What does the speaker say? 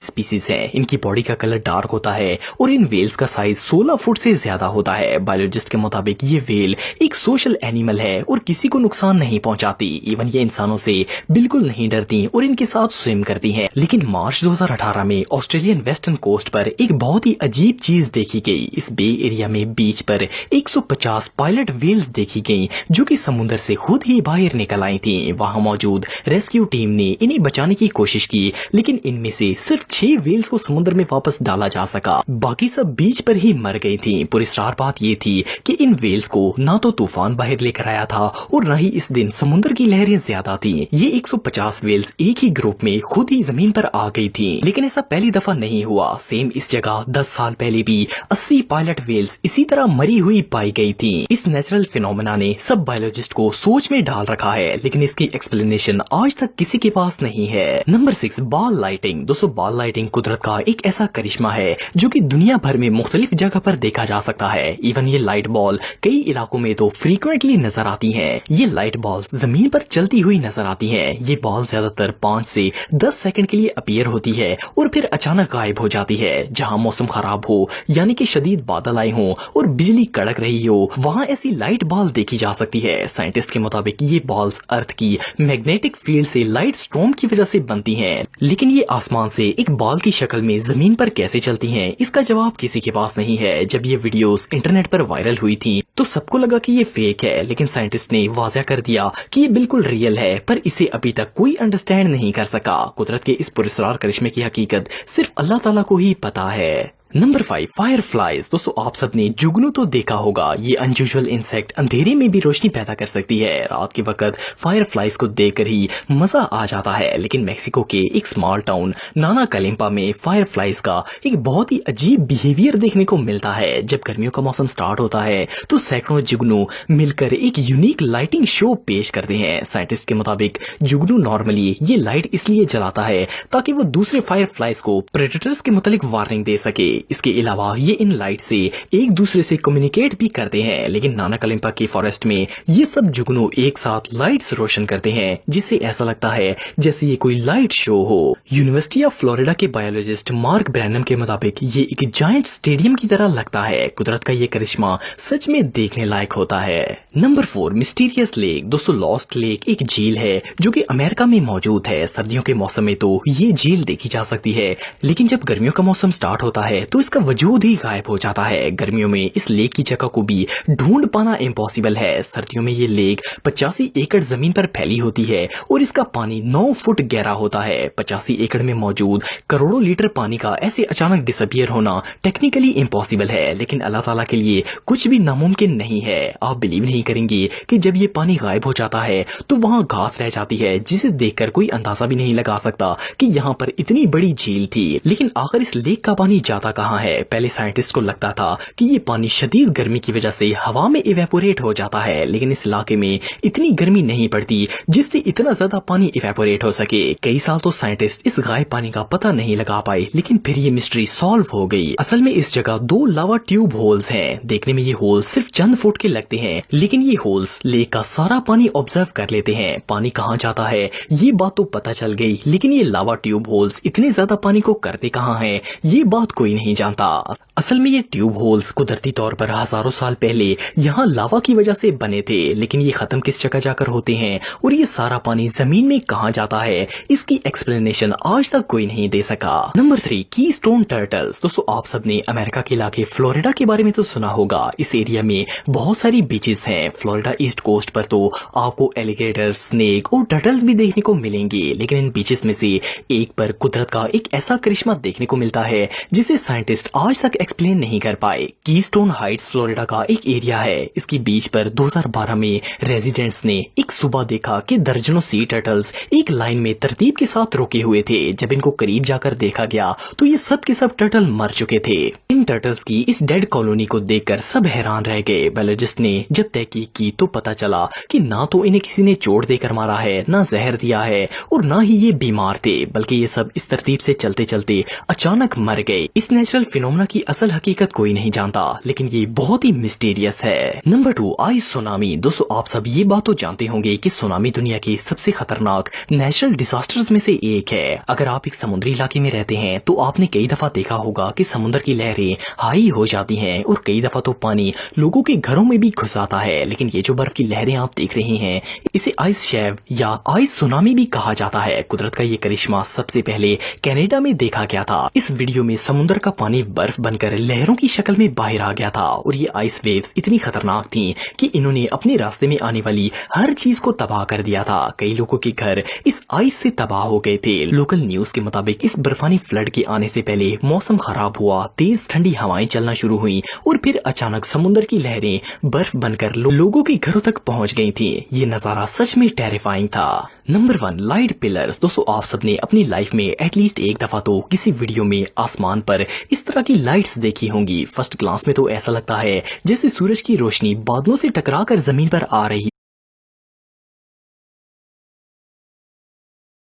Species है, इनकी body का कलर डार्क होता है और इन वेल्स का साइज 16 फुट से ज्यादा होता है। बायोलॉजिस्ट के मुताबिक ये वेल एक सोशल एनिमल है और किसी को नुकसान नहीं पहुंचाती। इवन ये इंसानों से बिल्कुल नहीं डरती और इनके साथ स्विम करती हैं। लेकिन मार्च 2018 में ऑस्ट्रेलियन वेस्टर्न कोस्ट पर एक बहुत ही अजीब चीज देखी गई। इस बे एरिया में बीच पर 150 पायलट वेल्स देखी गई जो कि समुद्र से खुद ही बाहर निकल आई थी। वहां मौजूद रेस्क्यू टीम ने इन्हें बचाने की कोशिश की, लेकिन इनमें से सिर्फ 6 वेल्स को समुद्र में वापस डाला जा सका, बाकी सब बीच पर ही मर गई थी। पुरस्कार बात ये थी कि इन वेल्स को ना तो तूफान बाहर लेकर आया था और ना ही इस दिन समुद्र की लहरें ज्यादा थी। ये 150 वेल्स एक ही ग्रुप में खुद ही जमीन पर आ गई थी। लेकिन ऐसा पहली दफा नहीं हुआ। सेम इस जगह 10 साल पहले भी 80 पायलट वेल्स इसी तरह मरी हुई पाई गई थी। इस नेचुरल फिनोमेना ने सब बायोलॉजिस्ट को सोच में डाल रखा है, लेकिन इसकी एक्सप्लेनेशन आज तक किसी के पास नहीं है। Number 6, ball lighting. दोस्तों, बॉल लाइटिंग कुदरत का एक ऐसा करिश्मा है जो कि दुनिया भर में मुख्तलिफ जगह पर देखा जा सकता है। इवन ये लाइट बॉल कई इलाकों में तो फ्रीक्वेंटली नजर आती हैं। ये लाइट बॉल्स जमीन पर चलती हुई नजर आती हैं। ये बॉल ज्यादातर 5 से 10 सेकंड के लिए अपीयर होती है और फिर अचानक गायब हो जाती है। जहां मौसम खराब हो, यानी कि शदीद बादल आए हों और बिजली कड़क रही हो, वहां ऐसी लाइट बॉल देखी जा सकती है। साइंटिस्ट के मुताबिक ये बॉल्स अर्थ की मैग्नेटिक फील्ड से लाइट स्टॉर्म की वजह से बनती हैं। लेकिन ये आसमान से एक बॉल की शक्ल में जमीन पर कैसे चलती हैं, इसका जवाब किसी के पास नहीं है। जब ये वीडियोस इंटरनेट पर वायरल हुई थी तो सबको लगा कि ये फेक है, लेकिन साइंटिस्ट ने वाज़ह कर दिया कि ये बिल्कुल रियल है, पर इसे अभी तक कोई अंडरस्टैंड नहीं कर सका। कुदरत के इस पुरस्कार करिश्मे की हकीकत सिर्फ अल्लाह ताला को ही पता है। Number 5, fire flies. दोस्तों, आप सबने जुगनू तो देखा होगा। ये अनयूजुअल इंसेक्ट अंधेरे में भी रोशनी पैदा कर सकती है। रात के वक्त फायर फ्लाइज को देखकर ही मजा आ जाता है। लेकिन मेक्सिको के एक स्मॉल टाउन नाना कलिम्पा में फायर फ्लाइज का एक बहुत ही अजीब बिहेवियर देखने को मिलता है। जब गर्मियों का मौसम स्टार्ट होता है तो सैकड़ों जुगनू मिलकर एक यूनिक लाइटिंग शो पेश करते हैं। साइंटिस्ट के मुताबिक जुगनू नॉर्मली ये लाइट इसलिए जलाता है ताकि वो दूसरे फायर फ्लाइज को प्रेडेटर्स के मुतालिक वार्निंग दे सके। इसके अलावा ये इन लाइट से एक दूसरे से कम्युनिकेट भी करते हैं। लेकिन नाना कलिम्पा के फॉरेस्ट में ये सब जुगनू एक साथ लाइट्स रोशन करते हैं, जिससे ऐसा लगता है जैसे ये कोई लाइट शो हो। यूनिवर्सिटी ऑफ फ्लोरिडा के बायोलॉजिस्ट मार्क ब्रैनम के मुताबिक ये एक जायंट स्टेडियम की तरह लगता है। कुदरत का ये करिश्मा सच में देखने लायक होता है। Number 4, mysterious lake. दोस्तों, लॉस्ट लेक एक झील है जो कि अमेरिका में मौजूद है। सर्दियों के मौसम में तो ये झील देखी जा सकती है, लेकिन जब गर्मियों का मौसम स्टार्ट होता है तो इसका वजूद ही गायब हो जाता है। गर्मियों में इस लेक की जगह को भी ढूंढ पाना इम्पॉसिबल है। सर्दियों में ये लेक 85 एकड़ जमीन पर फैली होती है और इसका पानी 9 फुट गहरा होता है। 85 एकड़ में मौजूद करोड़ों लीटर पानी का ऐसे अचानक डिसअपियर होना टेक्निकली इम्पॉसिबल है, लेकिन अल्लाह ताला के लिए कुछ भी नामुमकिन नहीं है। आप बिलीव नहीं करेंगे कि जब ये पानी गायब हो जाता है तो वहां घास रह जाती है, जिसे देखकर कोई अंदाजा भी नहीं लगा सकता कि यहाँ पर इतनी बड़ी झील थी। लेकिन आखिर इस लेक का पानी जाता कहाँ है? पहले साइंटिस्ट को लगता था कि ये पानी शदीद गर्मी की वजह से हवा में इवेपोरेट हो जाता है, लेकिन इस इलाके में इतनी गर्मी नहीं पड़ती जिससे इतना ज्यादा पानी इवेपोरेट हो सके। कई साल तो साइंटिस्ट इस गायब पानी का पता नहीं लगा पाए, लेकिन फिर ये मिस्ट्री सॉल्व हो गई। असल में इस जगह 2 लावा ट्यूब होल्स हैं। देखने में ये होल्स सिर्फ चंद फुट के लगते हैं, लेकिन ये होल्स लेक का सारा पानी ऑब्जर्व कर लेते हैं। पानी कहाँ जाता है ये बात तो पता चल गई, लेकिन ये लावा ट्यूब होल्स इतने ज्यादा पानी को करते कहाँ हैं ये बात कोई नहीं जानता। असल में ये ट्यूब होल्स कुदरती तौर पर हजारों साल पहले यहाँ लावा की वजह से बने थे, लेकिन ये खत्म किस जगह जाकर होते हैं और ये सारा पानी जमीन में कहाँ जाता है इसकी एक्सप्लेनेशन आज तक कोई नहीं दे सका। Number 3, keystone turtles. दोस्तों, आप सबने अमेरिका के इलाके फ्लोरिडा के बारे में तो सुना होगा। इस एरिया में बहुत सारी बीचेस हैं। फ्लोरिडा ईस्ट कोस्ट पर तो आपको एलिगेटर, स्नेक और टर्टल्स भी देखने को मिलेंगे, लेकिन इन बीचेस में से एक पर कुदरत का एक ऐसा करिश्मा देखने को मिलता है जिसे साइंटिस्ट आज तक एक्सप्लेन नहीं कर पाए। कीस्टोन हाइट्स फ्लोरिडा का एक एरिया है। इसकी बीच पर 2012 में रेजिडेंट्स ने एक सुबह देखा कि दर्जनों सी टर्टल्स एक लाइन में तरतीब के साथ रुके हुए थे। जब इनको करीब जाकर देखा गया तो ये सब के सब टर्टल मर चुके थे। इन टर्टल्स की इस डेड कॉलोनी को देखकर सब हैरान रह गए। बायोलॉजिस्ट ने जब तहकीक की तो पता चला कि ना तो इन्हें किसी ने चोट देकर मारा है, ना जहर दिया है और ना ही ये बीमार थे, बल्कि ये सब इस तरतीब से चलते चलते अचानक मर गए। इस नेचुरल नेचुरल फिनोमेना की असल हकीकत कोई नहीं जानता, लेकिन ये बहुत ही मिस्टीरियस है। Number 2, ice tsunami. दोस्तों आप सब ये बात तो जानते होंगे कि सुनामी दुनिया के सबसे खतरनाक नेचुरल डिजास्टर्स में से एक है। अगर आप एक समुद्री इलाके में रहते हैं तो आपने कई दफा देखा होगा कि समुद्र की लहरें हाई हो जाती हैं और कई दफा तो पानी लोगों के घरों में भी घुस आता है। लेकिन ये जो बर्फ की लहरें आप देख रहे हैं, इसे आइस शेव या आइस सुनामी भी कहा जाता है। कुदरत का ये करिश्मा सबसे पहले कनाडा में देखा गया था। इस वीडियो में समुद्र का पानी बर्फ बनकर लहरों की शक्ल में बाहर आ गया था और ये आइस वेव्स इतनी खतरनाक थी कि इन्होंने अपने रास्ते में आने वाली हर चीज को तबाह कर दिया था। कई लोगों के घर इस आइस से तबाह हो गए थे। लोकल न्यूज के मुताबिक इस बर्फानी फ्लड के आने से पहले मौसम खराब हुआ, तेज ठंडी हवाएं चलना शुरू हुई और फिर अचानक समुद्र की लहरें बर्फ बनकर लोगों के घरों तक पहुंच गई थी। ये नजारा सच में टेरिफाइंग था। Number 1, light pillars. दोस्तों आप सबने अपनी लाइफ में एटलीस्ट एक दफा तो किसी वीडियो में आसमान पर इस तरह की लाइट्स देखी होंगी। फर्स्ट ग्लांस में तो ऐसा लगता है जैसे सूरज की रोशनी बादलों से टकराकर जमीन पर आ रही